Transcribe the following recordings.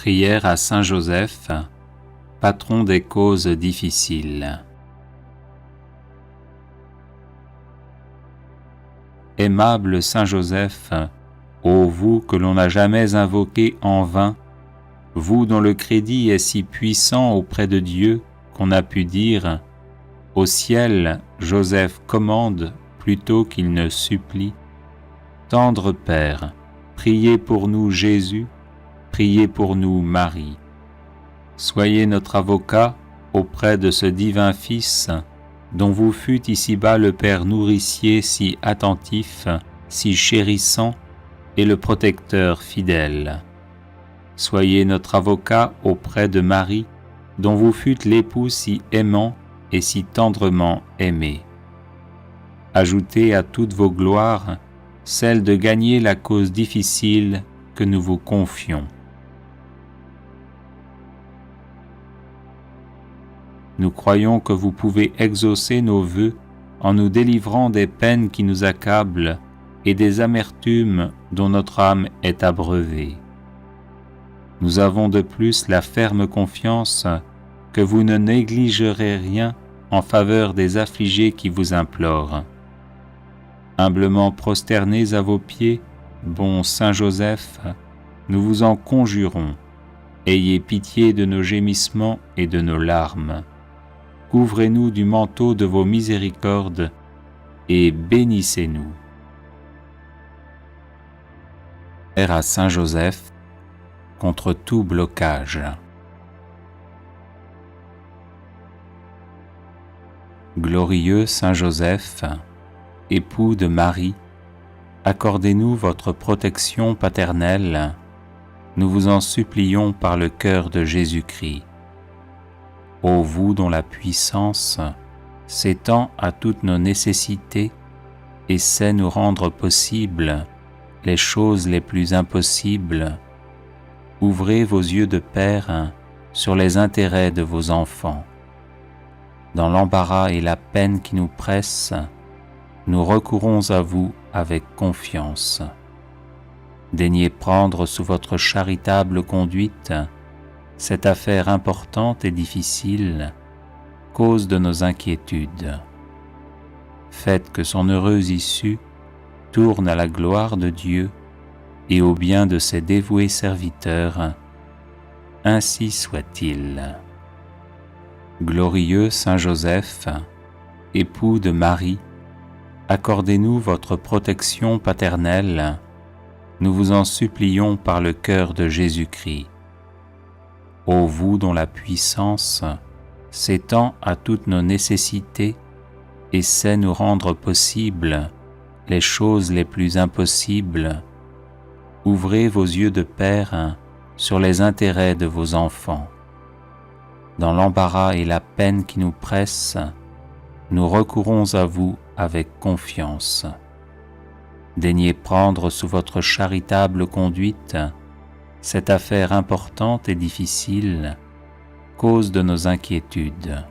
Prière à Saint Joseph, patron des causes difficiles. Aimable Saint Joseph, ô vous que l'on n'a jamais invoqué en vain, vous dont le crédit est si puissant auprès de Dieu qu'on a pu dire « Au ciel, Joseph commande plutôt qu'il ne supplie ». Tendre Père, priez pour nous Jésus, priez pour nous Marie. Soyez notre avocat auprès de ce divin Fils dont vous fûtes ici-bas le Père nourricier si attentif, si chérissant et le protecteur fidèle. Soyez notre avocat auprès de Marie dont vous fûtes l'époux si aimant et si tendrement aimé. Ajoutez à toutes vos gloires celle de gagner la cause difficile que nous vous confions. Nous croyons que vous pouvez exaucer nos vœux en nous délivrant des peines qui nous accablent et des amertumes dont notre âme est abreuvée. Nous avons de plus la ferme confiance que vous ne négligerez rien en faveur des affligés qui vous implorent. Humblement prosternés à vos pieds, bon Saint Joseph, nous vous en conjurons, ayez pitié de nos gémissements et de nos larmes. Couvrez-nous du manteau de vos miséricordes et bénissez-nous. Prière à Saint Joseph contre tout blocage. Glorieux Saint Joseph, époux de Marie, accordez-nous votre protection paternelle, nous vous en supplions par le cœur de Jésus-Christ. Ô vous dont la puissance s'étend à toutes nos nécessités et sait nous rendre possibles les choses les plus impossibles, ouvrez vos yeux de Père sur les intérêts de vos enfants. Dans l'embarras et la peine qui nous pressent, nous recourons à vous avec confiance. Daignez prendre sous votre charitable conduite cette affaire importante et difficile, cause de nos inquiétudes. Faites que son heureuse issue tourne à la gloire de Dieu et au bien de ses dévoués serviteurs. Ainsi soit-il. Glorieux Saint Joseph, époux de Marie, accordez-nous votre protection paternelle, nous vous en supplions par le cœur de Jésus-Christ. Ô vous dont la puissance s'étend à toutes nos nécessités et sait nous rendre possibles les choses les plus impossibles, ouvrez vos yeux de Père sur les intérêts de vos enfants. Dans l'embarras et la peine qui nous pressent, nous recourons à vous avec confiance. Daignez prendre sous votre charitable conduite cette affaire importante et difficile, cause de nos inquiétudes.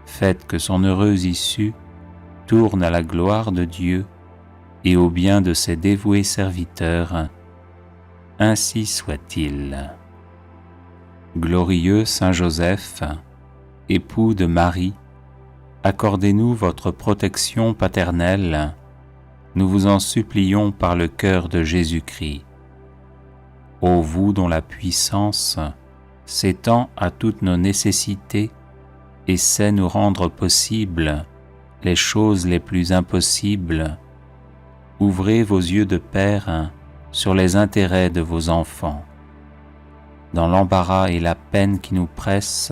Faites que son heureuse issue tourne à la gloire de Dieu et au bien de ses dévoués serviteurs. Ainsi soit-il. Glorieux Saint Joseph, époux de Marie, accordez-nous votre protection paternelle, nous vous en supplions par le cœur de Jésus-Christ. Ô vous dont la puissance s'étend à toutes nos nécessités et sait nous rendre possibles les choses les plus impossibles, ouvrez vos yeux de Père sur les intérêts de vos enfants. Dans l'embarras et la peine qui nous pressent,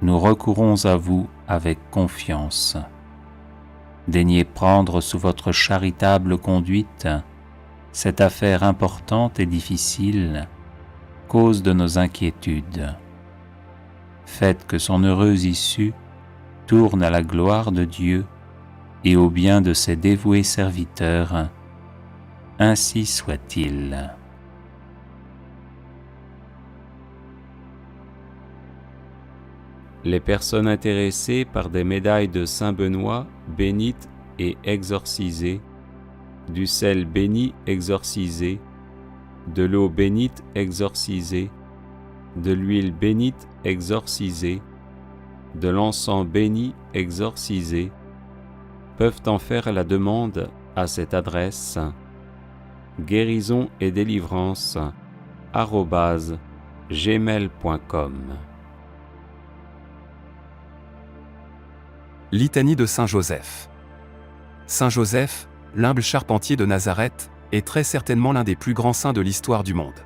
nous recourons à vous avec confiance. Daignez prendre sous votre charitable conduite cette affaire importante et difficile, cause de nos inquiétudes. Faites que son heureuse issue tourne à la gloire de Dieu et au bien de ses dévoués serviteurs. Ainsi soit-il. Les personnes intéressées par des médailles de Saint Benoît, bénites et exorcisées, du sel béni exorcisé, de l'eau bénite exorcisée, de l'huile bénite exorcisée, de l'encens béni exorcisé, peuvent en faire la demande à cette adresse guérison et délivrance @gmail.com. Litanie de Saint Joseph. Saint Joseph, l'humble charpentier de Nazareth, est très certainement l'un des plus grands saints de l'histoire du monde.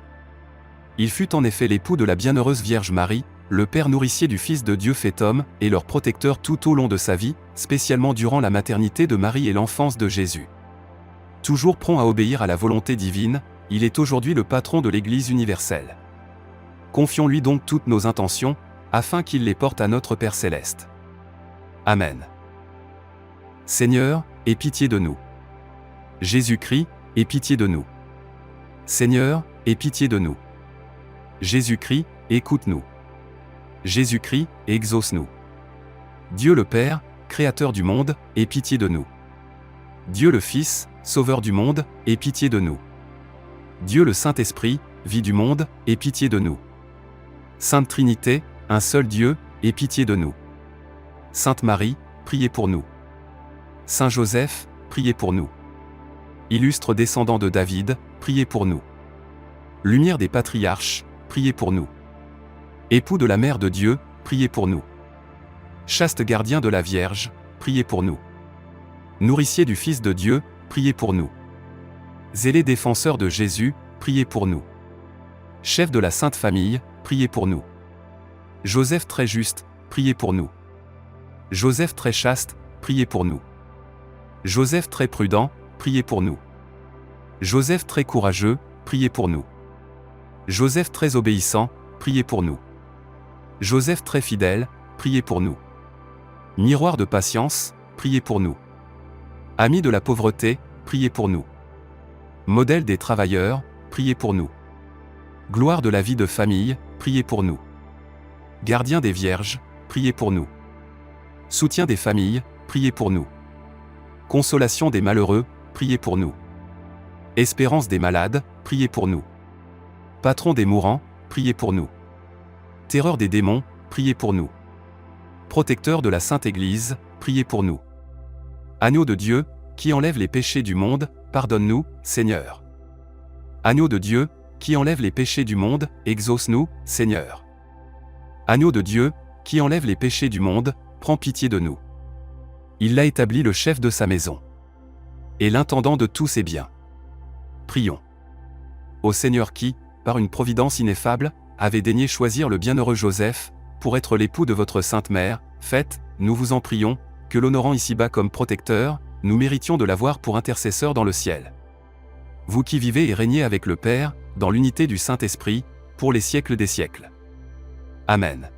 Il fut en effet l'époux de la bienheureuse Vierge Marie, le père nourricier du Fils de Dieu fait homme et leur protecteur tout au long de sa vie, spécialement durant la maternité de Marie et l'enfance de Jésus. Toujours prompt à obéir à la volonté divine, il est aujourd'hui le patron de l'Église universelle. Confions-lui donc toutes nos intentions, afin qu'il les porte à notre Père céleste. Amen. Seigneur, aie pitié de nous. Jésus-Christ, aie pitié de nous. Seigneur, aie pitié de nous. Jésus-Christ, écoute-nous. Jésus-Christ, exauce-nous. Dieu le Père, Créateur du monde, aie pitié de nous. Dieu le Fils, Sauveur du monde, aie pitié de nous. Dieu le Saint-Esprit, vie du monde, aie pitié de nous. Sainte Trinité, un seul Dieu, aie pitié de nous. Sainte Marie, priez pour nous. Saint Joseph, priez pour nous. Illustre descendant de David, priez pour nous. Lumière des patriarches, priez pour nous. Époux de la Mère de Dieu, priez pour nous. Chaste gardien de la Vierge, priez pour nous. Nourricier du Fils de Dieu, priez pour nous. Zélé défenseur de Jésus, priez pour nous. Chef de la Sainte Famille, priez pour nous. Joseph très juste, priez pour nous. Joseph très chaste, priez pour nous. Joseph très prudent, priez pour nous. Joseph très courageux, priez pour nous. Joseph très obéissant, priez pour nous. Joseph très fidèle, priez pour nous. Miroir de patience, priez pour nous. Ami de la pauvreté, priez pour nous. Modèle des travailleurs, priez pour nous. Gloire de la vie de famille, priez pour nous. Gardien des vierges, priez pour nous. Soutien des familles, priez pour nous. Consolation des malheureux, priez pour nous. Espérance des malades, priez pour nous. Patron des mourants, priez pour nous. Terreur des démons, priez pour nous. Protecteur de la Sainte Église, priez pour nous. Agneau de Dieu, qui enlève les péchés du monde, pardonne-nous, Seigneur. Agneau de Dieu, qui enlève les péchés du monde, exauce-nous, Seigneur. Agneau de Dieu, qui enlève les péchés du monde, prends pitié de nous. Il l'a établi le chef de sa maison et l'intendant de tous ses biens. Prions. Ô Seigneur qui, par une providence ineffable, avait daigné choisir le bienheureux Joseph pour être l'époux de votre Sainte Mère, faites, nous vous en prions, que l'honorant ici-bas comme protecteur, nous méritions de l'avoir pour intercesseur dans le ciel. Vous qui vivez et régnez avec le Père, dans l'unité du Saint-Esprit, pour les siècles des siècles. Amen.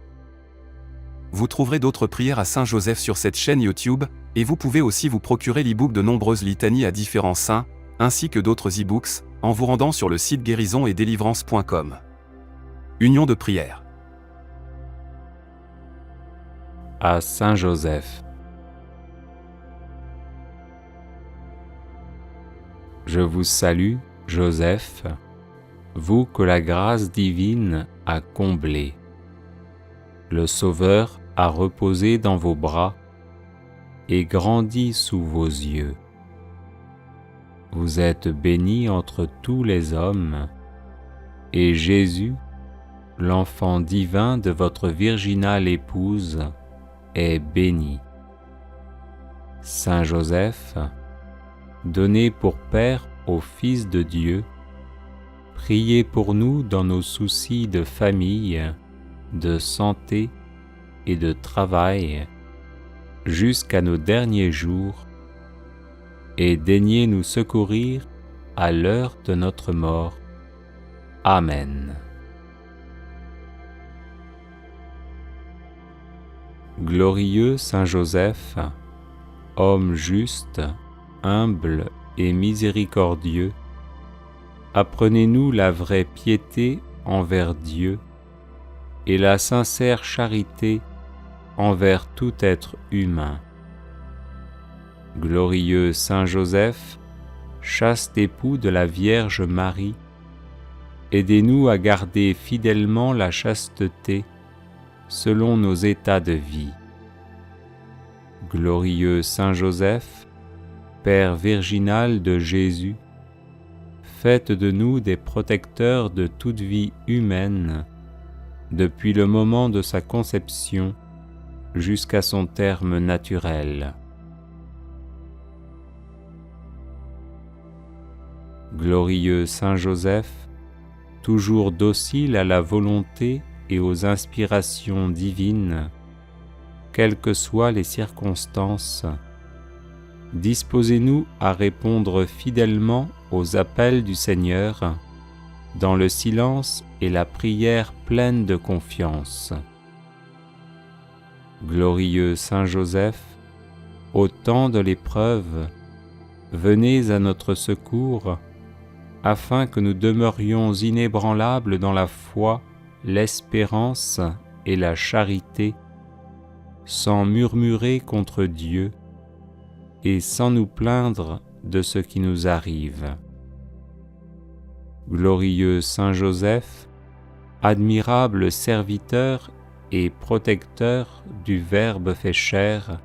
Vous trouverez d'autres prières à Saint Joseph sur cette chaîne YouTube, et vous pouvez aussi vous procurer l'e-book de nombreuses litanies à différents saints, ainsi que d'autres e-books, en vous rendant sur le site guérisonetdélivrance.com. Union de prière. À Saint Joseph. Je vous salue, Joseph, vous que la grâce divine a comblé. Le Sauveur a reposé dans vos bras et grandi sous vos yeux. Vous êtes béni entre tous les hommes, et Jésus, l'enfant divin de votre virginale épouse, est béni. Saint Joseph, donné pour Père au Fils de Dieu, priez pour nous dans nos soucis de famille, de santé et de travail, jusqu'à nos derniers jours, et daignez nous secourir à l'heure de notre mort. Amen. Glorieux Saint Joseph, homme juste, humble et miséricordieux, apprenez-nous la vraie piété envers Dieu et la sincère charité envers tout être humain. Glorieux Saint Joseph, chaste époux de la Vierge Marie, Aidez-nous à garder fidèlement la chasteté selon nos états de vie. Glorieux Saint Joseph, Père virginal de Jésus, faites de nous des protecteurs de toute vie humaine, depuis le moment de sa conception jusqu'à son terme naturel. Glorieux Saint Joseph, toujours docile à la volonté et aux inspirations divines, quelles que soient les circonstances, disposez-nous à répondre fidèlement aux appels du Seigneur dans le silence et la prière pleine de confiance. Glorieux Saint Joseph, au temps de l'épreuve, venez à notre secours afin que nous demeurions inébranlables dans la foi, l'espérance et la charité, sans murmurer contre Dieu et sans nous plaindre de ce qui nous arrive. Glorieux Saint Joseph, admirable serviteur et protecteur du Verbe fait chair,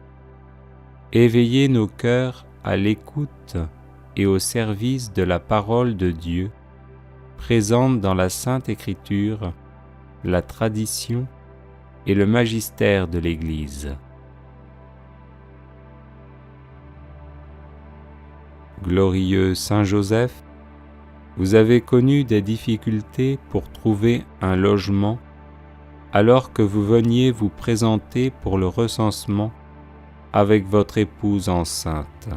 éveillez nos cœurs à l'écoute et au service de la parole de Dieu, présente dans la Sainte Écriture, la tradition et le magistère de l'Église. Glorieux Saint Joseph, vous avez connu des difficultés pour trouver un logement alors que vous veniez vous présenter pour le recensement avec votre épouse enceinte.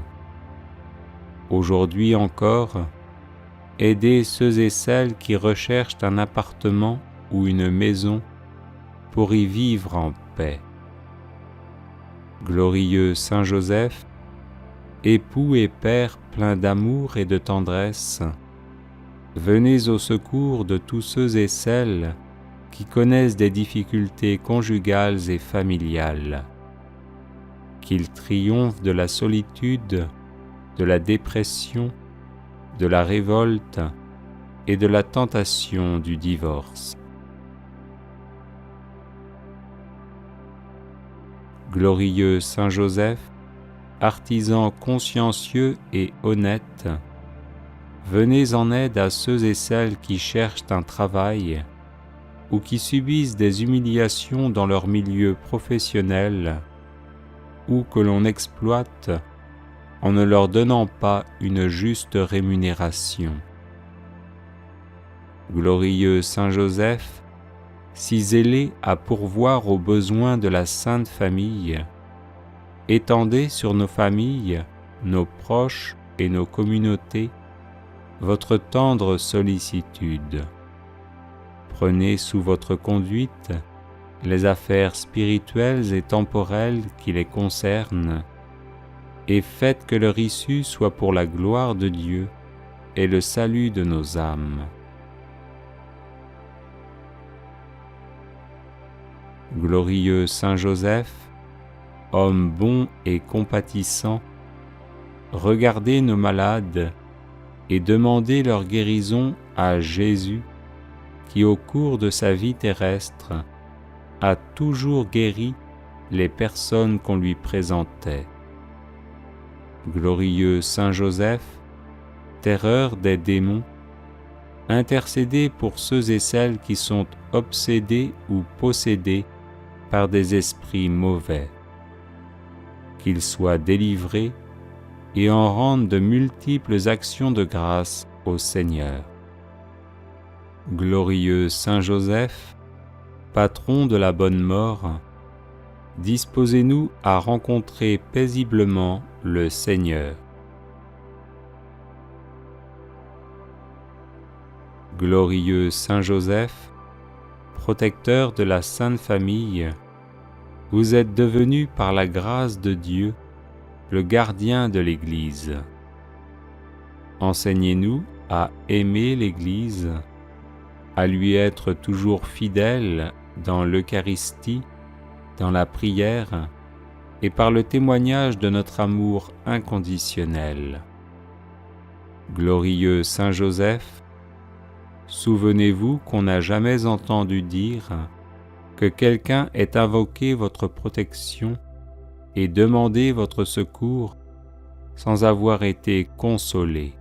Aujourd'hui encore, aidez ceux et celles qui recherchent un appartement ou une maison pour y vivre en paix. Glorieux Saint Joseph, époux et père plein d'amour et de tendresse, venez au secours de tous ceux et celles qui connaissent des difficultés conjugales et familiales. Qu'ils triomphent de la solitude, de la dépression, de la révolte et de la tentation du divorce. Glorieux Saint Joseph, artisan consciencieux et honnête, venez en aide à ceux et celles qui cherchent un travail ou qui subissent des humiliations dans leur milieu professionnel ou que l'on exploite en ne leur donnant pas une juste rémunération. Glorieux Saint Joseph, si zélé à pourvoir aux besoins de la Sainte Famille, étendez sur nos familles, nos proches et nos communautés votre tendre sollicitude. Prenez sous votre conduite les affaires spirituelles et temporelles qui les concernent, et faites que leur issue soit pour la gloire de Dieu et le salut de nos âmes. Glorieux Saint Joseph, homme bon et compatissant, regardez nos malades et demandez leur guérison à Jésus, qui au cours de sa vie terrestre a toujours guéri les personnes qu'on lui présentait. Glorieux Saint Joseph, terreur des démons, intercédez pour ceux et celles qui sont obsédés ou possédés par des esprits mauvais. Qu'ils soient délivrés et en rendent de multiples actions de grâce au Seigneur. Glorieux Saint Joseph, patron de la bonne mort, disposez-nous à rencontrer paisiblement le Seigneur. Glorieux Saint Joseph, protecteur de la Sainte Famille, vous êtes devenu par la grâce de Dieu le gardien de l'Église. Enseignez-nous à aimer l'Église, à lui être toujours fidèles dans l'Eucharistie, dans la prière et par le témoignage de notre amour inconditionnel. Glorieux Saint Joseph, Souvenez-vous qu'on n'a jamais entendu dire que quelqu'un ait invoqué votre protection et demandé votre secours sans avoir été consolé.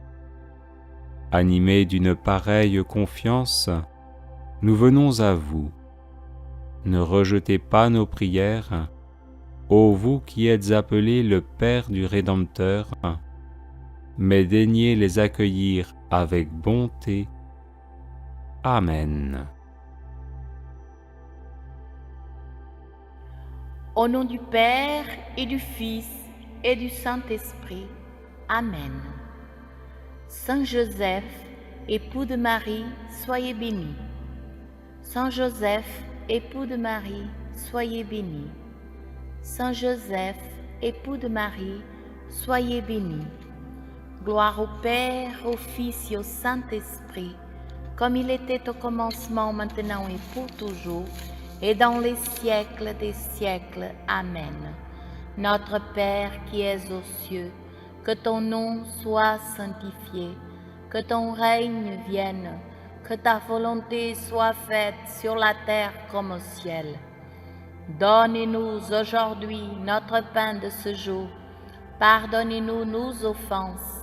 Animés d'une pareille confiance, nous venons à vous. Ne rejetez pas nos prières, ô vous qui êtes appelés le Père du Rédempteur, mais daignez les accueillir avec bonté. Amen. Au nom du Père et du Fils et du Saint-Esprit. Amen. Saint Joseph, époux de Marie, soyez béni. Saint Joseph, époux de Marie, soyez béni. Saint Joseph, époux de Marie, soyez béni. Gloire au Père, au Fils et au Saint-Esprit, comme il était au commencement, maintenant et pour toujours, et dans les siècles des siècles. Amen. Notre Père qui es aux cieux, que ton nom soit sanctifié, que ton règne vienne, que ta volonté soit faite sur la terre comme au ciel. Donne-nous aujourd'hui notre pain de ce jour. Pardonnez-nous nos offenses,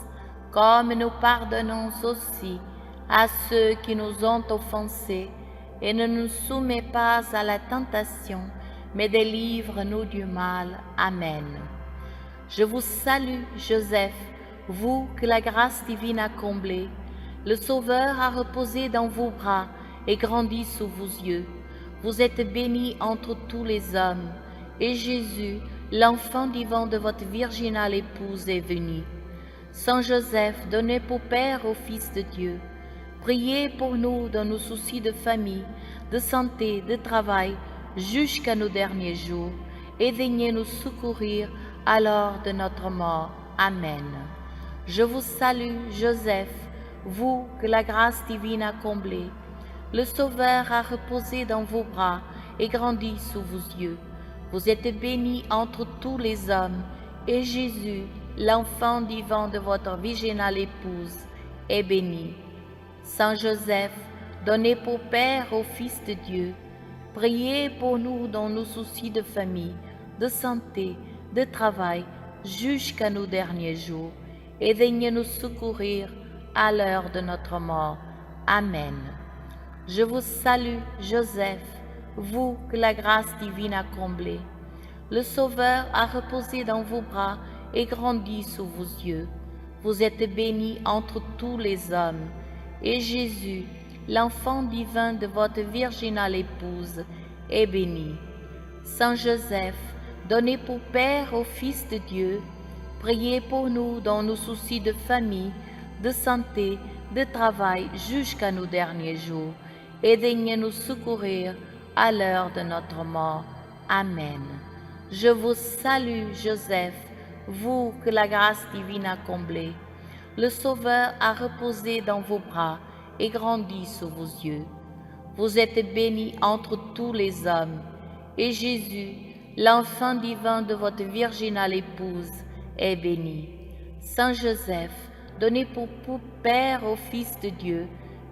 comme nous pardonnons aussi à ceux qui nous ont offensés, et ne nous soumets pas à la tentation, mais délivre-nous du mal. Amen. Je vous salue, Joseph, vous que la grâce divine a comblé. Le Sauveur a reposé dans vos bras et grandi sous vos yeux. Vous êtes bénie entre tous les hommes, et Jésus, l'enfant divin de votre virginale épouse, est venu. Saint Joseph, donné pour Père au Fils de Dieu, priez pour nous dans nos soucis de famille, de santé, de travail, jusqu'à nos derniers jours, et daignez nous secourir à l'heure de notre mort. Amen. Je vous salue, Joseph, vous que la grâce divine a comblé. Le Sauveur a reposé dans vos bras et grandi sous vos yeux. Vous êtes bénie entre tous les hommes, et Jésus, l'enfant divin de votre virginale épouse, est béni. Saint Joseph, donné pour Père au Fils de Dieu, priez pour nous dans nos soucis de famille, de santé, de travail, jusqu'à nos derniers jours, et daignez nous secourir à l'heure de notre mort. Amen. Je vous salue, Joseph, vous que la grâce divine a comblé. Le Sauveur a reposé dans vos bras et grandi sous vos yeux. Vous êtes bénie entre tous les hommes, et Jésus, l'enfant divin de votre virginale épouse, est béni. Saint Joseph, donné pour Père au Fils de Dieu, priez pour nous dans nos soucis de famille, de santé, de travail, jusqu'à nos derniers jours, et daignez nous secourir à l'heure de notre mort. Amen. Je vous salue, Joseph, vous que la grâce divine a comblé. Le Sauveur a reposé dans vos bras et grandi sous vos yeux. Vous êtes bénie entre tous les hommes, et Jésus, l'enfant divin de votre virginale épouse, est béni. Saint Joseph, donné pour Père au Fils de Dieu,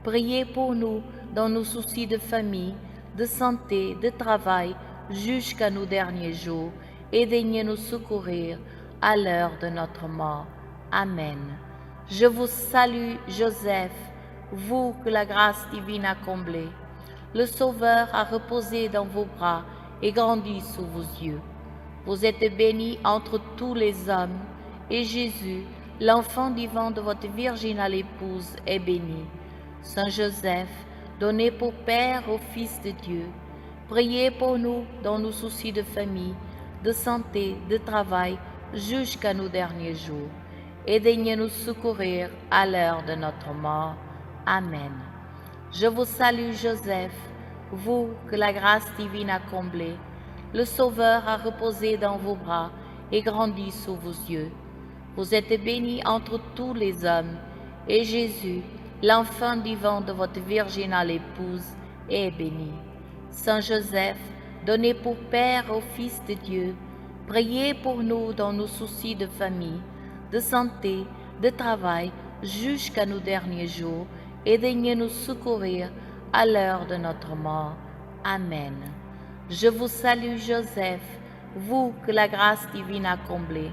priez pour nous dans nos soucis de famille, de santé, de travail, jusqu'à nos derniers jours, et daignez nous secourir à l'heure de notre mort. Amen. Je vous salue, Joseph, vous que la grâce divine a comblé. Le Sauveur a reposé dans vos bras et grandi sous vos yeux. Vous êtes bénie entre tous les hommes, et Jésus, l'enfant divin de votre virginale épouse, est béni. Saint Joseph, donné pour Père au Fils de Dieu, priez pour nous dans nos soucis de famille, de santé, de travail, jusqu'à nos derniers jours, et daignez nous secourir à l'heure de notre mort. Amen. Je vous salue, Joseph, vous que la grâce divine a comblé. Le Sauveur a reposé dans vos bras et grandi sous vos yeux. Vous êtes bénie entre tous les hommes, et Jésus, l'enfant divin de votre virginale épouse, est béni. Saint Joseph, donné pour Père au Fils de Dieu, priez pour nous dans nos soucis de famille, de santé, de travail, jusqu'à nos derniers jours, et daignez nous secourir à l'heure de notre mort. Amen. Je vous salue Joseph, vous que la grâce divine a comblé.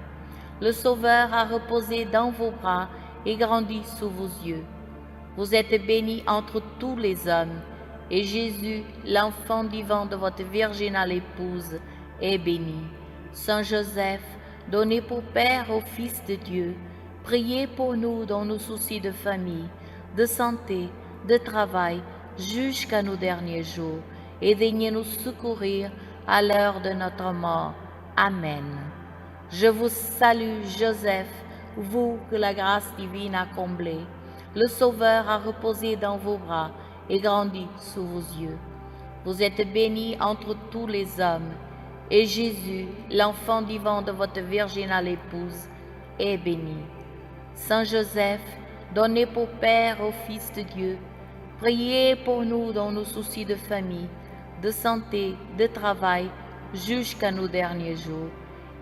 Le Sauveur a reposé dans vos bras et grandi sous vos yeux. Vous êtes bénie entre tous les hommes, et Jésus, l'enfant vivant de votre virginale épouse, est béni. Saint Joseph, donné pour Père au Fils de Dieu, priez pour nous dans nos soucis de famille, de santé, de travail, jusqu'à nos derniers jours, et daignez nous secourir à l'heure de notre mort. Amen. Je vous salue, Joseph, vous que la grâce divine a comblé. Le Sauveur a reposé dans vos bras et grandi sous vos yeux. Vous êtes bénie entre tous les hommes, et Jésus, l'enfant vivant de votre virginale épouse, est béni. Saint Joseph, donné pour Père au Fils de Dieu, priez pour nous dans nos soucis de famille, de santé, de travail, jusqu'à nos derniers jours,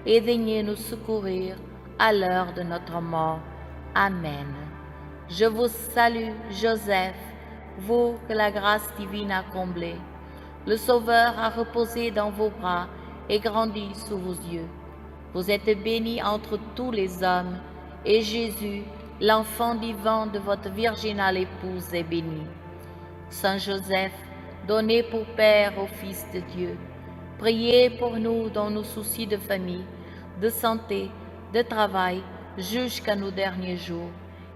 et daignez nous secourir à l'heure de notre mort. Amen. Je vous salue, Joseph, vous que la grâce divine a comblé. Le Sauveur a reposé dans vos bras et grandi sous vos yeux. Vous êtes bénie entre tous les hommes, et Jésus, l'enfant vivant de votre virginale épouse, est béni. Saint Joseph, donné pour Père au Fils de Dieu, priez pour nous dans nos soucis de famille, de santé, de travail, jusqu'à nos derniers jours,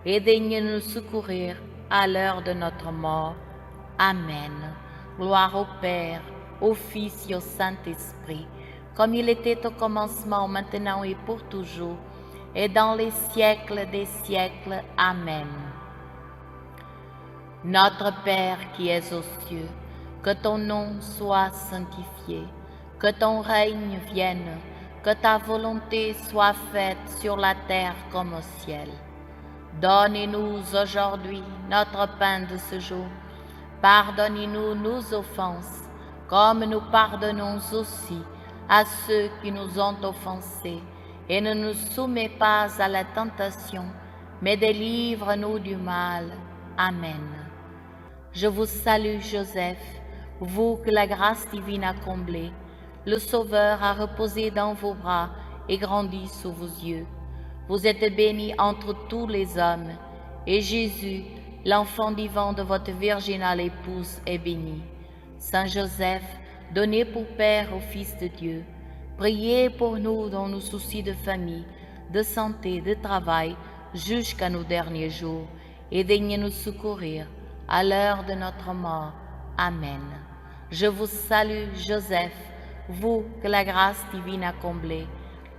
et daignez nous secourir à l'heure de notre mort. Amen. Gloire au Père, au Fils et au Saint-Esprit, comme il était au commencement, maintenant et pour toujours, et dans les siècles des siècles. Amen. Notre Père qui es aux cieux, que ton nom soit sanctifié, que ton règne vienne, que ta volonté soit faite sur la terre comme au ciel. Donnez-nous aujourd'hui notre pain de ce jour. Pardonnez-nous nos offenses, comme nous pardonnons aussi à ceux qui nous ont offensés. Et ne nous soumets pas à la tentation, mais délivre-nous du mal. Amen. Je vous salue, Joseph, vous que la grâce divine a comblé. Le Sauveur a reposé dans vos bras et grandi sous vos yeux. Vous êtes bénie entre tous les hommes, et Jésus, l'enfant vivant de votre virginale épouse, est béni. Saint Joseph, donné pour Père au Fils de Dieu, priez pour nous dans nos soucis de famille, de santé, de travail, jusqu'à nos derniers jours, et daignez nous secourir à l'heure de notre mort. Amen. Je vous salue, Joseph, vous que la grâce divine a comblé.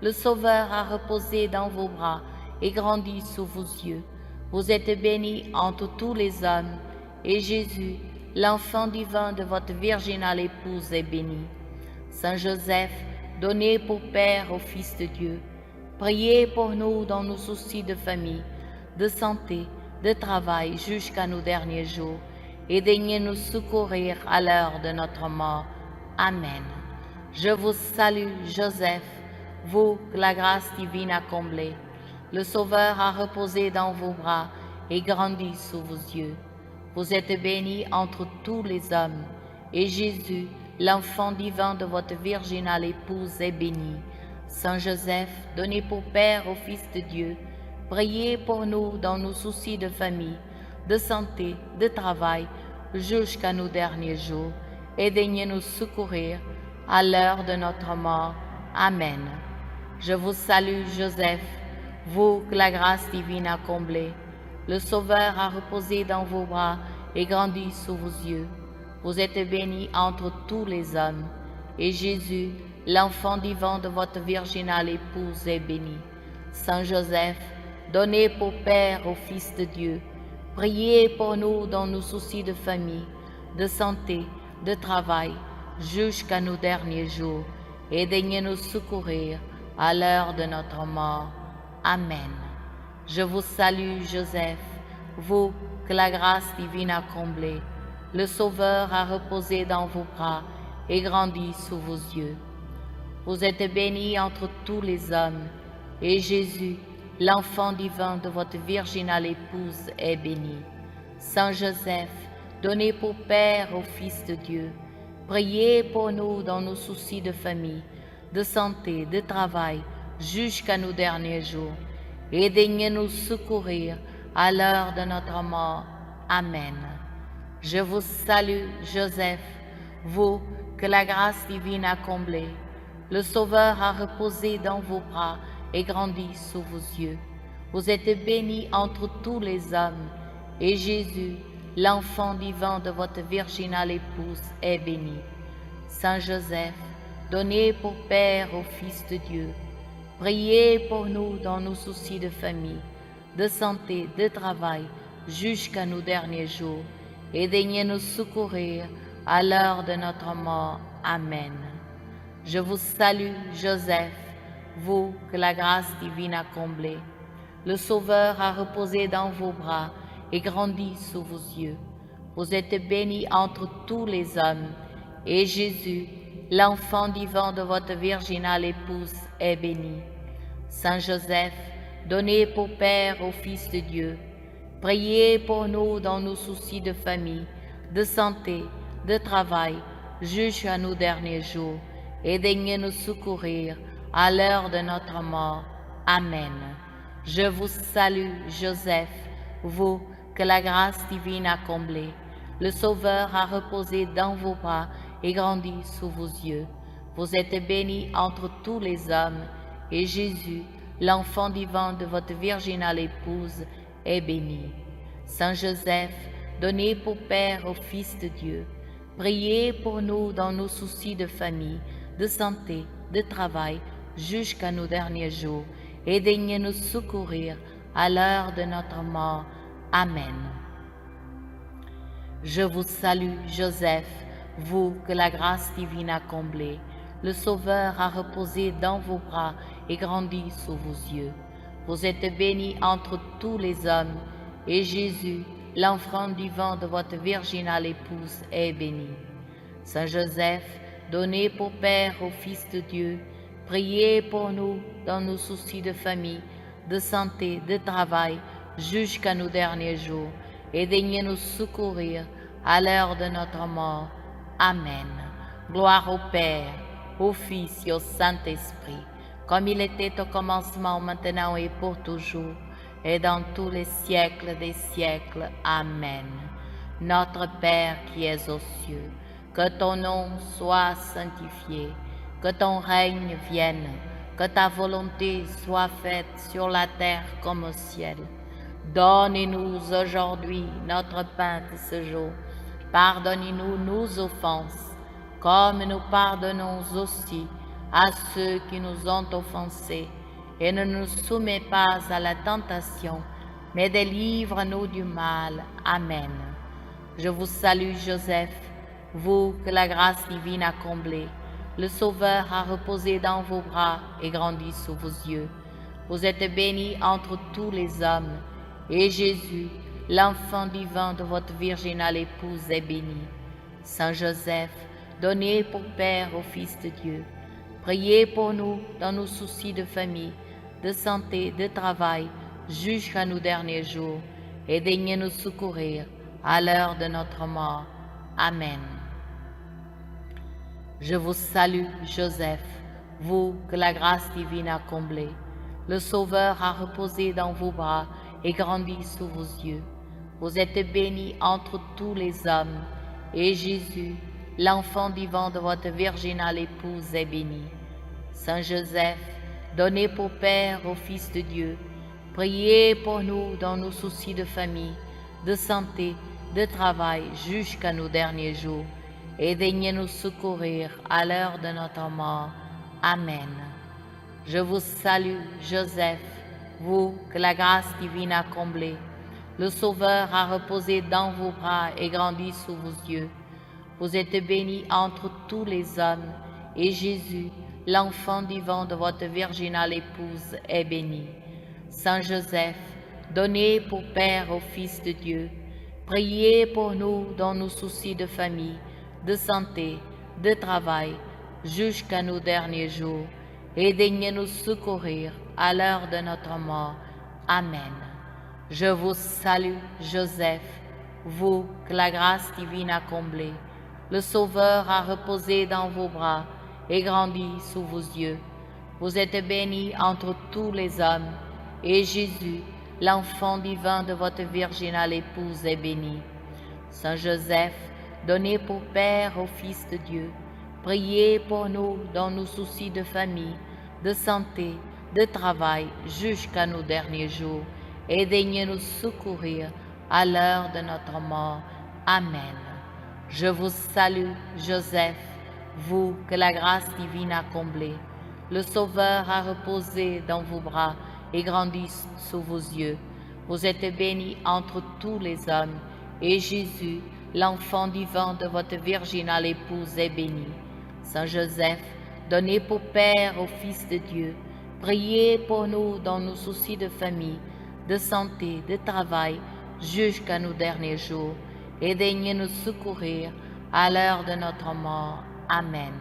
Le Sauveur a reposé dans vos bras et grandi sous vos yeux. Vous êtes bénie entre tous les hommes, et Jésus, l'enfant divin de votre virginale épouse, est béni. Saint Joseph, donné pour Père au Fils de Dieu, priez pour nous dans nos soucis de famille, de santé, de travail, jusqu'à nos derniers jours, et daignez nous secourir à l'heure de notre mort. Amen. Je vous salue, Joseph, vous que la grâce divine a comblé. Le Sauveur a reposé dans vos bras et grandi sous vos yeux. Vous êtes bénie entre tous les hommes, et Jésus, l'enfant divin de votre virginale épouse, est béni. Saint Joseph, donné pour Père au Fils de Dieu, priez pour nous dans nos soucis de famille, de santé, de travail, jusqu'à nos derniers jours, et daignez nous secourir à l'heure de notre mort. Amen. Je vous salue, Joseph, vous que la grâce divine a comblé. Le Sauveur a reposé dans vos bras et grandi sous vos yeux. Vous êtes bénie entre tous les hommes, et Jésus, l'enfant vivant de votre virginale épouse, est béni. Saint Joseph, donné pour Père au Fils de Dieu, priez pour nous dans nos soucis de famille, de santé, de travail, jusqu'à nos derniers jours, et daignez nous secourir à l'heure de notre mort. Amen. Je vous salue, Joseph, vous que la grâce divine a comblé. Le Sauveur a reposé dans vos bras et grandi sous vos yeux. Vous êtes bénie entre tous les hommes, et Jésus, l'enfant divin de votre virginale épouse, est béni. Saint Joseph, donné pour Père au Fils de Dieu, priez pour nous dans nos soucis de famille, de santé, de travail, jusqu'à nos derniers jours, et daignez nous secourir à l'heure de notre mort. Amen. Je vous salue, Joseph, vous que la grâce divine a comblé. Le Sauveur a reposé dans vos bras et grandi sous vos yeux. Vous êtes bénie entre tous les hommes, et Jésus, l'enfant divin de votre virginale épouse, est béni. Saint Joseph, donné pour Père au Fils de Dieu, priez pour nous dans nos soucis de famille, de santé, de travail, jusqu'à nos derniers jours, et daignez nous secourir à l'heure de notre mort. Amen. Je vous salue, Joseph, vous que la grâce divine a comblé. Le Sauveur a reposé dans vos bras et grandi sous vos yeux. Vous êtes bénie entre tous les hommes, et Jésus, l'enfant divin de votre virginale épouse, est béni. Saint Joseph, donné pour Père au Fils de Dieu, priez pour nous dans nos soucis de famille, de santé, de travail, jusqu'à nos derniers jours, et daignez nous secourir à l'heure de notre mort. Amen. Je vous salue, Joseph, vous que la grâce divine a comblé. Le Sauveur a reposé dans vos bras et grandi sous vos yeux. Vous êtes bénie entre tous les hommes, et Jésus, l'enfant divin de votre virginale épouse, est béni. Saint Joseph, donné pour Père au Fils de Dieu, priez pour nous dans nos soucis de famille, de santé, de travail, jusqu'à nos derniers jours, et daignez nous secourir à l'heure de notre mort. Amen. Je vous salue, Joseph, vous que la grâce divine a comblé. Le Sauveur a reposé dans vos bras et grandi sous vos yeux. Vous êtes bénie entre tous les hommes, et Jésus, l'enfant divin de votre virginale épouse, est béni. Saint Joseph, donné pour Père au Fils de Dieu, priez pour nous dans nos soucis de famille, de santé, de travail, jusqu'à nos derniers jours, et daignez nous secourir à l'heure de notre mort. Amen. Gloire au Père, au Fils et au Saint-Esprit, comme il était au commencement, maintenant et pour toujours, et dans tous les siècles des siècles. Amen. Notre Père qui es aux cieux, que ton nom soit sanctifié, que ton règne vienne, que ta volonté soit faite sur la terre comme au ciel. Donne-nous aujourd'hui notre pain de ce jour. Pardonnez-nous nos offenses, comme nous pardonnons aussi à ceux qui nous ont offensés. Et ne nous soumets pas à la tentation, mais délivre-nous du mal. Amen. Je vous salue, Joseph, vous que la grâce divine a comblé. Le Sauveur a reposé dans vos bras et grandi sous vos yeux. Vous êtes bénie entre tous les hommes, et Jésus, l'enfant divin de votre virginale épouse, est béni. Saint Joseph, donné pour Père au Fils de Dieu, priez pour nous dans nos soucis de famille, de santé, de travail, jusqu'à nos derniers jours, et daignez nous secourir à l'heure de notre mort. Amen. Je vous salue, Joseph, vous que la grâce divine a comblé. Le Sauveur a reposé dans vos bras et grandi sous vos yeux. Vous êtes bénie entre tous les hommes, et Jésus, l'enfant divin de votre virginale épouse, est béni. Saint Joseph, donné pour Père au Fils de Dieu, priez pour nous dans nos soucis de famille, de santé, de travail, jusqu'à nos derniers jours, et daignez nous secourir à l'heure de notre mort. Amen. Je vous salue, Joseph, vous que la grâce divine a comblé. Le Sauveur a reposé dans vos bras et grandi sous vos yeux. Vous êtes bénie entre tous les hommes, et Jésus, l'enfant divin de votre virginale épouse, est béni. Saint Joseph, donné pour Père au Fils de Dieu, priez pour nous dans nos soucis de famille, de santé, de travail, jusqu'à nos derniers jours, et daignez nous secourir à l'heure de notre mort. Amen. Je vous salue, Joseph, vous que la grâce divine a comblé. Le Sauveur a reposé dans vos bras et grandi sous vos yeux. Vous êtes bénie entre tous les hommes, et Jésus, l'enfant divin de votre virginale épouse, est béni. Saint Joseph, donné pour Père au Fils de Dieu, priez pour nous dans nos soucis de famille, de santé, de travail, jusqu'à nos derniers jours, et daignez nous secourir à l'heure de notre mort. Amen. Je vous salue, Joseph, vous que la grâce divine a comblé. Le Sauveur a reposé dans vos bras et grandi sous vos yeux. Vous êtes bénie entre tous les hommes, et Jésus, l'enfant divin de votre virginale épouse, est béni. Saint Joseph, donné pour Père au Fils de Dieu, priez pour nous dans nos soucis de famille, de santé, de travail, jusqu'à nos derniers jours, et daignez nous secourir à l'heure de notre mort. Amen.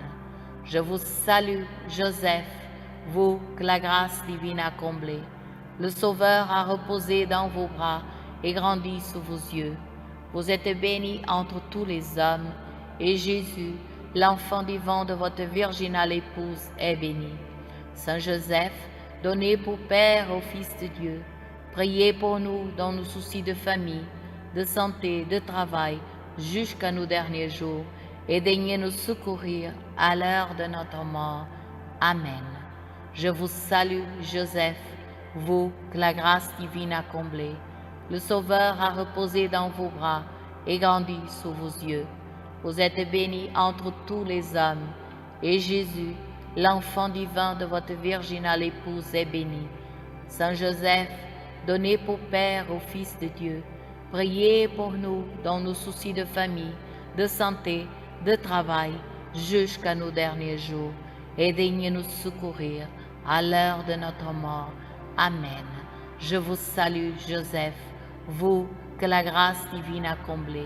Je vous salue, Joseph, vous que la grâce divine a comblé. Le Sauveur a reposé dans vos bras et grandi sous vos yeux. Vous êtes bénie entre tous les hommes, et Jésus, l'enfant divin de votre virginale épouse, est béni. Saint Joseph, donné pour Père au Fils de Dieu, priez pour nous dans nos soucis de famille, de santé, de travail, jusqu'à nos derniers jours, et daignez nous secourir à l'heure de notre mort. Amen. Je vous salue, Joseph, vous que la grâce divine a comblé. Le Sauveur a reposé dans vos bras et grandi sous vos yeux. Vous êtes bénie entre tous les hommes, et Jésus, l'enfant divin de votre virginale épouse, est béni. Saint Joseph, donné pour Père au Fils de Dieu, priez pour nous dans nos soucis de famille, de santé, de travail, jusqu'à nos derniers jours, et daignez nous secourir à l'heure de notre mort. Amen. Je vous salue, Joseph, vous que la grâce divine a comblé.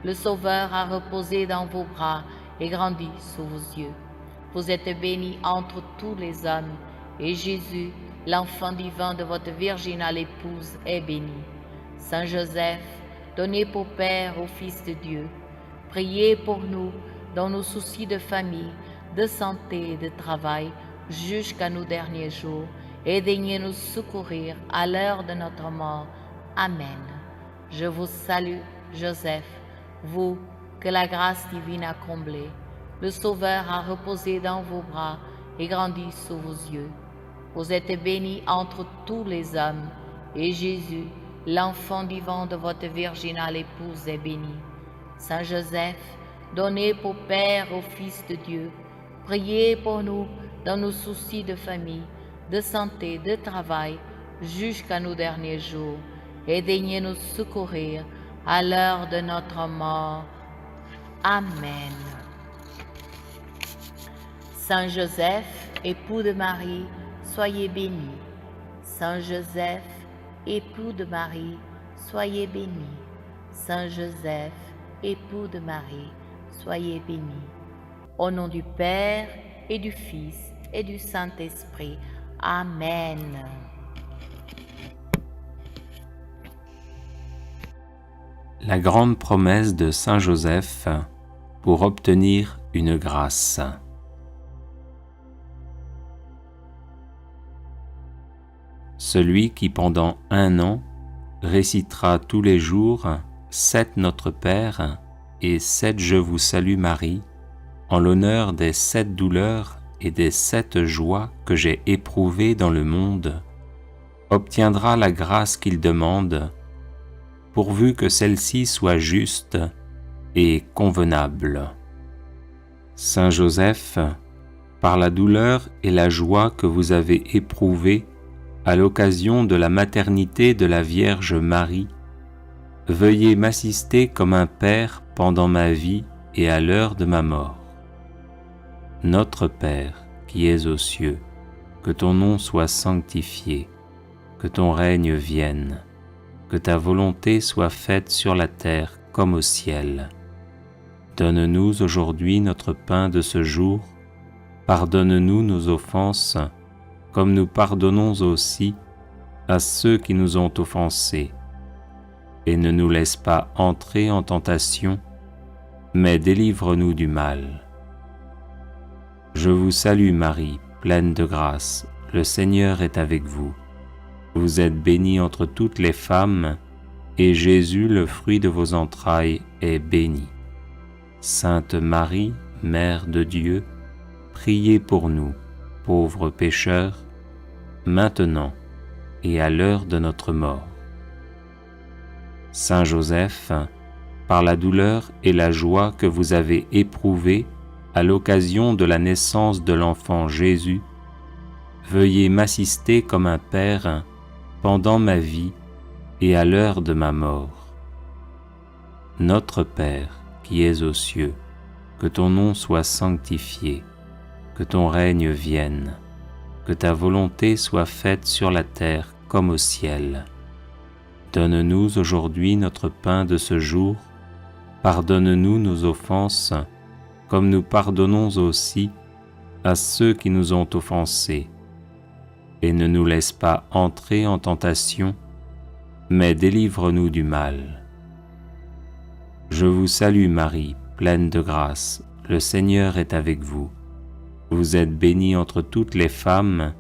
Le Sauveur a reposé dans vos bras et grandi sous vos yeux. Vous êtes bénie entre tous les hommes, et Jésus, l'enfant divin de votre virginale épouse, est béni. Saint Joseph, donné pour Père au Fils de Dieu, priez pour nous dans nos soucis de famille, de santé et de travail, jusqu'à nos derniers jours, et daignez nous secourir à l'heure de notre mort. Amen. Je vous salue, Joseph, vous que la grâce divine a comblé. Le Sauveur a reposé dans vos bras et grandi sous vos yeux. Vous êtes bénie entre tous les hommes, et Jésus, l'enfant divin de votre virginale épouse, est béni. Saint Joseph, donné pour Père au Fils de Dieu, priez pour nous dans nos soucis de famille, de santé, de travail, jusqu'à nos derniers jours, et daignez nous secourir à l'heure de notre mort. Amen. Saint Joseph, époux de Marie, soyez béni. Saint Joseph, époux de Marie, soyez béni. Saint Joseph, époux de Marie, soyez béni. Au nom du Père et du Fils et du Saint-Esprit. Amen. La grande promesse de Saint Joseph pour obtenir une grâce. Celui qui pendant 1 an récitera tous les jours 7 Notre Père et 7 Je vous salue Marie, en l'honneur des 7 douleurs et des 7 joies que j'ai éprouvées dans le monde, obtiendra la grâce qu'il demande, pourvu que celle-ci soit juste et convenable. Saint Joseph, par la douleur et la joie que vous avez éprouvées à l'occasion de la maternité de la Vierge Marie, veuillez m'assister comme un Père pendant ma vie et à l'heure de ma mort. Notre Père, qui es aux cieux, que ton nom soit sanctifié, que ton règne vienne, que ta volonté soit faite sur la terre comme au ciel. Donne-nous aujourd'hui notre pain de ce jour, pardonne-nous nos offenses, comme nous pardonnons aussi à ceux qui nous ont offensés. et ne nous laisse pas entrer en tentation, mais délivre-nous du mal. Je vous salue Marie, pleine de grâce, le Seigneur est avec vous. Vous êtes bénie entre toutes les femmes, et Jésus, le fruit de vos entrailles, est béni. Sainte Marie, Mère de Dieu, priez pour nous, pauvres pécheurs, maintenant et à l'heure de notre mort. Saint Joseph, par la douleur et la joie que vous avez éprouvées à l'occasion de la naissance de l'enfant Jésus, veuillez m'assister comme un Père pendant ma vie et à l'heure de ma mort. Notre Père, qui es aux cieux, que ton nom soit sanctifié, que ton règne vienne, que ta volonté soit faite sur la terre comme au ciel. Donne-nous aujourd'hui notre pain de ce jour, pardonne-nous nos offenses, comme nous pardonnons aussi à ceux qui nous ont offensés, et ne nous laisse pas entrer en tentation, mais délivre-nous du mal. Je vous salue Marie, pleine de grâce, le Seigneur est avec vous. Vous êtes bénie entre toutes les femmes,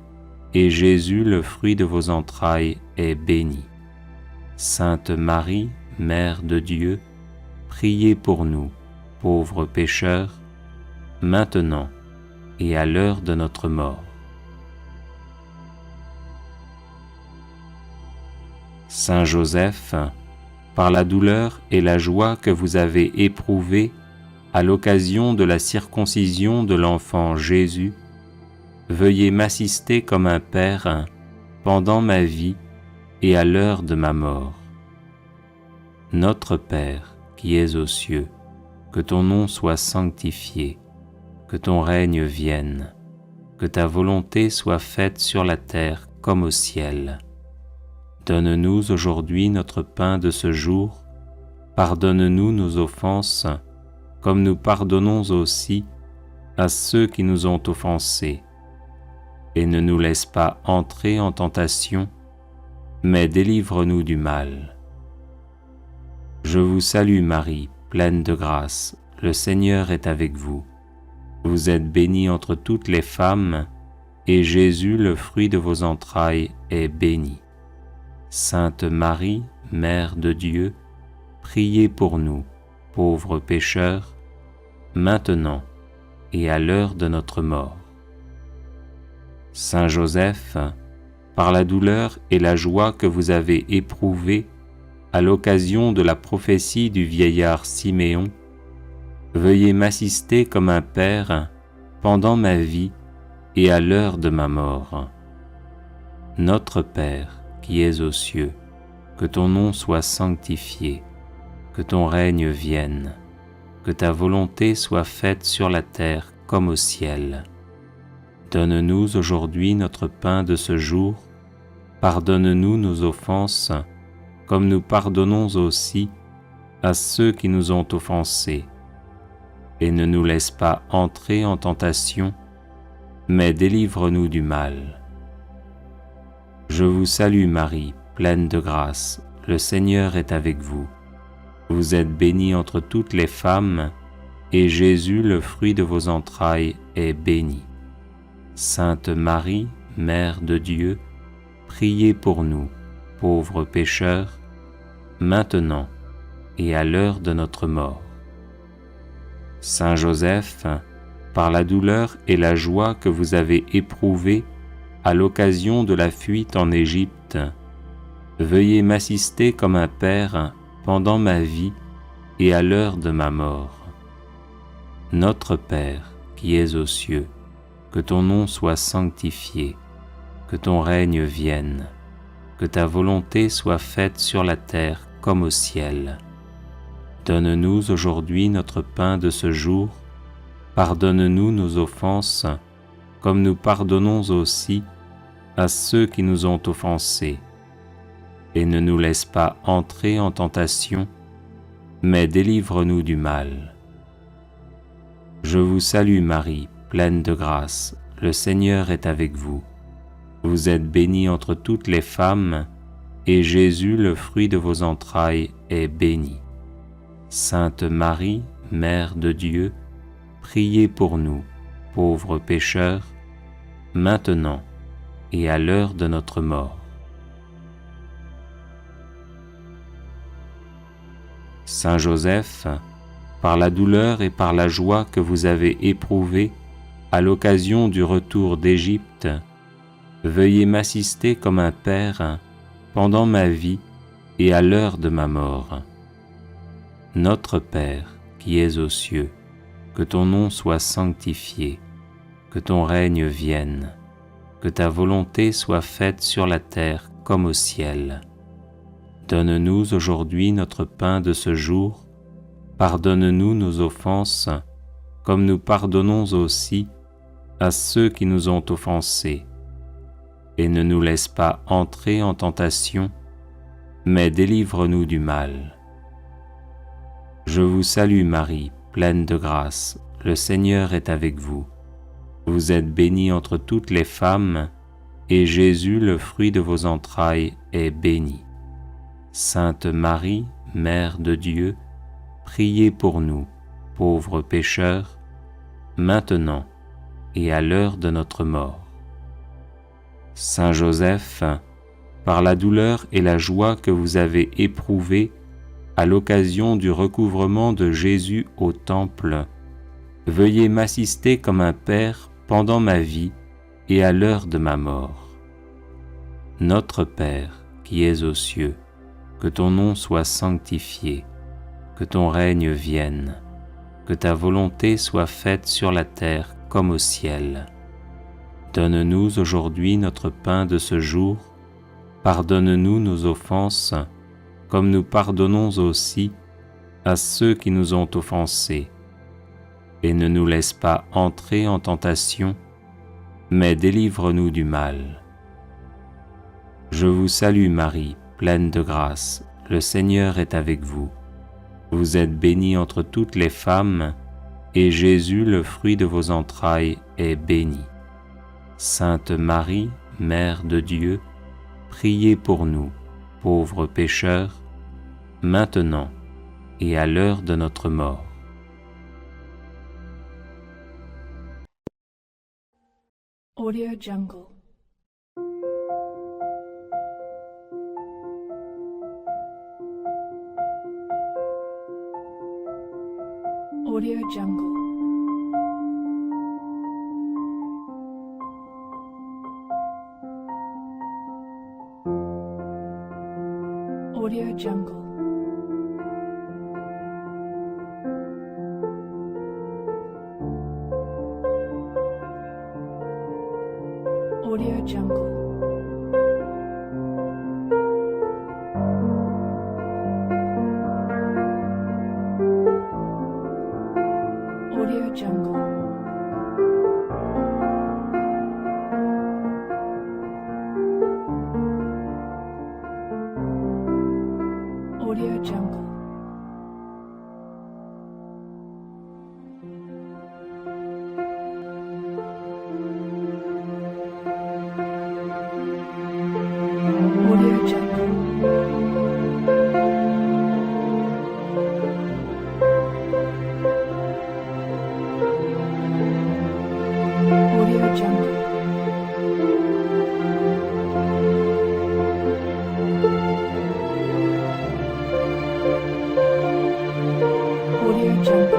et Jésus, le fruit de vos entrailles, est béni. Sainte Marie, Mère de Dieu, priez pour nous, pauvres pécheurs, maintenant et à l'heure de notre mort. Saint Joseph, par la douleur et la joie que vous avez éprouvées à l'occasion de la circoncision de l'enfant Jésus, veuillez m'assister comme un Père pendant ma vie et à l'heure de ma mort. Notre Père, qui es aux cieux, que ton nom soit sanctifié, que ton règne vienne, que ta volonté soit faite sur la terre comme au ciel. Donne-nous aujourd'hui notre pain de ce jour, pardonne-nous nos offenses, comme nous pardonnons aussi à ceux qui nous ont offensés, et ne nous laisse pas entrer en tentation, mais délivre-nous du mal. Je vous salue Marie, pleine de grâce, le Seigneur est avec vous. Vous êtes bénie entre toutes les femmes, et Jésus, le fruit de vos entrailles, est béni. Sainte Marie, Mère de Dieu, priez pour nous, pauvres pécheurs, maintenant et à l'heure de notre mort. Saint Joseph, par la douleur et la joie que vous avez éprouvées à l'occasion de la prophétie du vieillard Siméon, veuillez m'assister comme un Père pendant ma vie et à l'heure de ma mort. Notre Père, qui es aux cieux, que ton nom soit sanctifié, que ton règne vienne, que ta volonté soit faite sur la terre comme au ciel. Donne-nous aujourd'hui notre pain de ce jour, pardonne-nous nos offenses, comme nous pardonnons aussi à ceux qui nous ont offensés, et ne nous laisse pas entrer en tentation, mais délivre-nous du mal. Je vous salue Marie, pleine de grâce, le Seigneur est avec vous. Vous êtes bénie entre toutes les femmes, et Jésus, le fruit de vos entrailles, est béni. Sainte Marie, Mère de Dieu, priez pour nous, pauvres pécheurs, maintenant et à l'heure de notre mort. Saint Joseph, par la douleur et la joie que vous avez éprouvées à l'occasion de la fuite en Égypte, veuillez m'assister comme un Père pendant ma vie et à l'heure de ma mort. Notre Père, qui es aux cieux, que ton nom soit sanctifié, que ton règne vienne, que ta volonté soit faite sur la terre comme au ciel. Donne-nous aujourd'hui notre pain de ce jour, pardonne-nous nos offenses, comme nous pardonnons aussi à ceux qui nous ont offensés, et ne nous laisse pas entrer en tentation, mais délivre-nous du mal. Je vous salue Marie, pleine de grâce, le Seigneur est avec vous. Vous êtes bénie entre toutes les femmes, et Jésus, le fruit de vos entrailles, est béni. Sainte Marie, Mère de Dieu, priez pour nous, pauvres pécheurs, maintenant et à l'heure de notre mort. Saint Joseph, par la douleur et par la joie que vous avez éprouvée à l'occasion du retour d'Égypte, veuillez m'assister comme un père pendant ma vie et à l'heure de ma mort. Notre Père, qui es aux cieux, que ton nom soit sanctifié, que ton règne vienne, que ta volonté soit faite sur la terre comme au ciel. Donne-nous aujourd'hui notre pain de ce jour, pardonne-nous nos offenses, comme nous pardonnons aussi à ceux qui nous ont offensés. Et ne nous laisse pas entrer en tentation, mais délivre-nous du mal. Je vous salue Marie, pleine de grâce, le Seigneur est avec vous. Vous êtes bénie entre toutes les femmes, et Jésus, le fruit de vos entrailles, est béni. Sainte Marie, Mère de Dieu, priez pour nous, pauvres pécheurs, maintenant et à l'heure de notre mort. Saint Joseph, par la douleur et la joie que vous avez éprouvées à l'occasion du recouvrement de Jésus au Temple, veuillez m'assister comme un père pendant ma vie et à l'heure de ma mort. Notre Père, qui es aux cieux, que ton nom soit sanctifié, que ton règne vienne, que ta volonté soit faite sur la terre comme au ciel. Donne-nous aujourd'hui notre pain de ce jour, pardonne-nous nos offenses, comme nous pardonnons aussi à ceux qui nous ont offensés. Et ne nous laisse pas entrer en tentation, mais délivre-nous du mal. Je vous salue Marie, pleine de grâce, le Seigneur est avec vous. Vous êtes bénie entre toutes les femmes, et Jésus, le fruit de vos entrailles, est béni. Sainte Marie, Mère de Dieu, priez pour nous, pauvres pécheurs, maintenant et à l'heure de notre mort. Audio Jungle. Audio Jungle. Audio Jungle. Audio Jungle. Audio Jungle. Audio Jungle. Audio Jungle. Audio Jungle. Audio Jungle. Audio Jungle. Audio Jungle. Audio Jungle.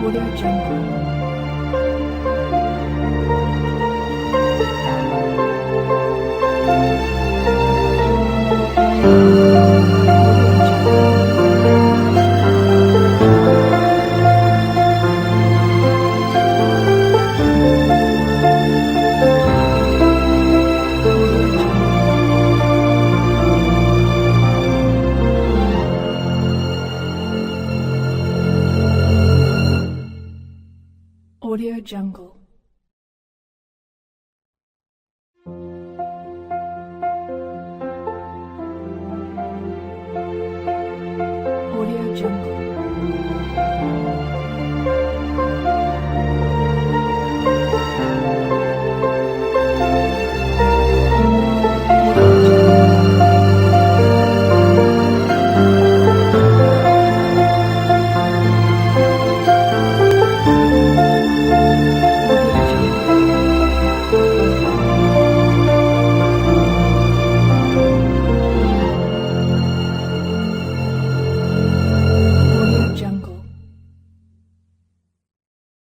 Audio Jungle. Audio Jungle. Audio Jungle.